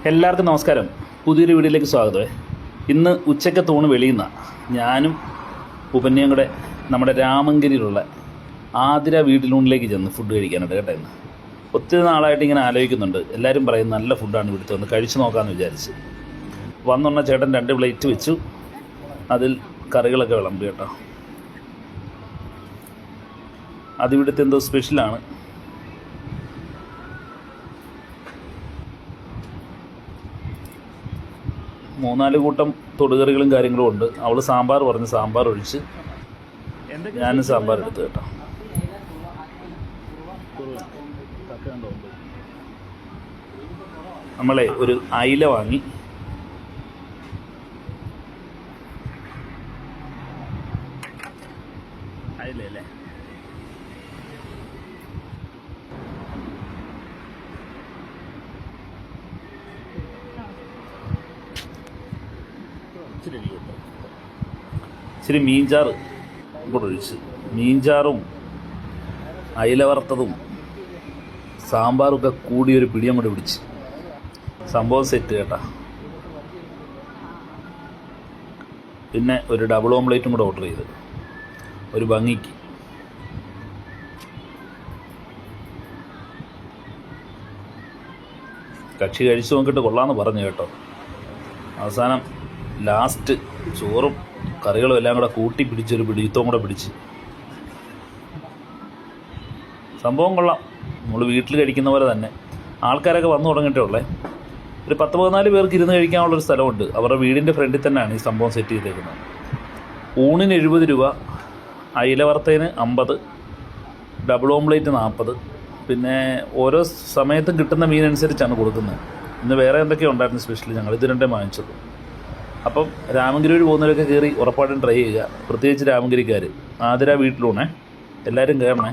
എല്ലാവർക്കും നമസ്കാരം. പുതിയൊരു വീഡിയോയിലേക്ക് സ്വാഗതം. ഇന്ന് ഉച്ചയ്ക്കത്തെ ഊണ് വെളിയിൽ നിന്നാണ്. ഞാനും ഉപന്യയും കൂടെ നമ്മുടെ രാമങ്കരിയിലുള്ള ആതിര വീട്ടിലൂണിലേക്ക് ചെന്ന് ഫുഡ് കഴിക്കാനായിട്ട് കേട്ടോ. ഇന്ന് ഒത്തിരി നാളായിട്ട് ഇങ്ങനെ ആലോചിക്കുന്നുണ്ട്. എല്ലാവരും പറയും നല്ല ഫുഡാണ് ഇവിടുത്തെ, ഒന്ന് കഴിച്ചു നോക്കാമെന്ന് വിചാരിച്ച് വന്നുണ്ണ ചേട്ടൻ 2 പ്ലേറ്റ് വെച്ചു. അതിൽ കറികളൊക്കെ വിളമ്പി കേട്ടോ. അതിവിടുത്തെ എന്തോ സ്പെഷ്യലാണ്. മൂന്നാല് കൂട്ടം തൊടുകറികളും കാര്യങ്ങളും ഉണ്ട്. അവൾ സാമ്പാർ പറഞ്ഞ് സാമ്പാർ ഒഴിച്ച് ഞാനും സാമ്പാർ എടുത്തു കേട്ടോ. നമ്മളെ ഒരു അയില വാങ്ങി. അയിലല്ലേ ഇച്ചിരി മീൻചാറ് കൂടെ ഒഴിച്ച്, മീൻചാറും അയില വറുത്തതും സാമ്പാറൊക്കെ കൂടി ഒരു പിടിയും കൂടെ പിടിച്ച് സംഭവം സെറ്റ് കേട്ടാ. പിന്നെ ഒരു ഡബിൾ ഓംലേറ്റും കൂടെ ഓർഡർ ചെയ്ത് ഒരു ഭംഗിക്ക്. കക്ഷി കഴിച്ചു നോക്കിയിട്ട് കൊള്ളാമെന്ന് പറഞ്ഞു കേട്ടോ. അവസാനം ലാസ്റ്റ് ചോറും കറികളും എല്ലാം കൂടെ കൂട്ടി പിടിച്ചൊരു പിടിത്തവും കൂടെ പിടിച്ച് സംഭവം കൊള്ളാം. നമ്മൾ വീട്ടിൽ കഴിക്കുന്ന പോലെ തന്നെ. ആൾക്കാരൊക്കെ വന്നു തുടങ്ങിയിട്ടേ ഉള്ളേ. ഒരു 10-14 പേർക്ക് ഇരുന്ന് കഴിക്കാനുള്ളൊരു സ്ഥലമുണ്ട്. അവരുടെ വീടിൻ്റെ ഫ്രണ്ടിൽ തന്നെയാണ് ഈ സംഭവം സെറ്റ് ചെയ്തേക്കുന്നത്. ഊണിന് 70 രൂപ, അയില വറുത്തതിന് 50, ഡബിൾ ഓംലേറ്റ് 40. പിന്നെ ഓരോ സമയത്തും കിട്ടുന്ന മീനനുസരിച്ചാണ് കൊടുക്കുന്നത്. ഇന്ന് വേറെ എന്തൊക്കെയോ ഉണ്ടായിരുന്നു സ്പെഷ്യലി, ഞങ്ങൾ ഇത് രണ്ടേ വാങ്ങിച്ചത്. അപ്പം രാമങ്കരി വഴി പോകുന്നവരൊക്കെ കയറി ഉറപ്പായിട്ടും ട്രൈ ചെയ്യുക. പ്രത്യേകിച്ച് രാമങ്കരിക്കാർ. ആതിര വീട്ടിലൂണേ, എല്ലാവരും കയറണേ.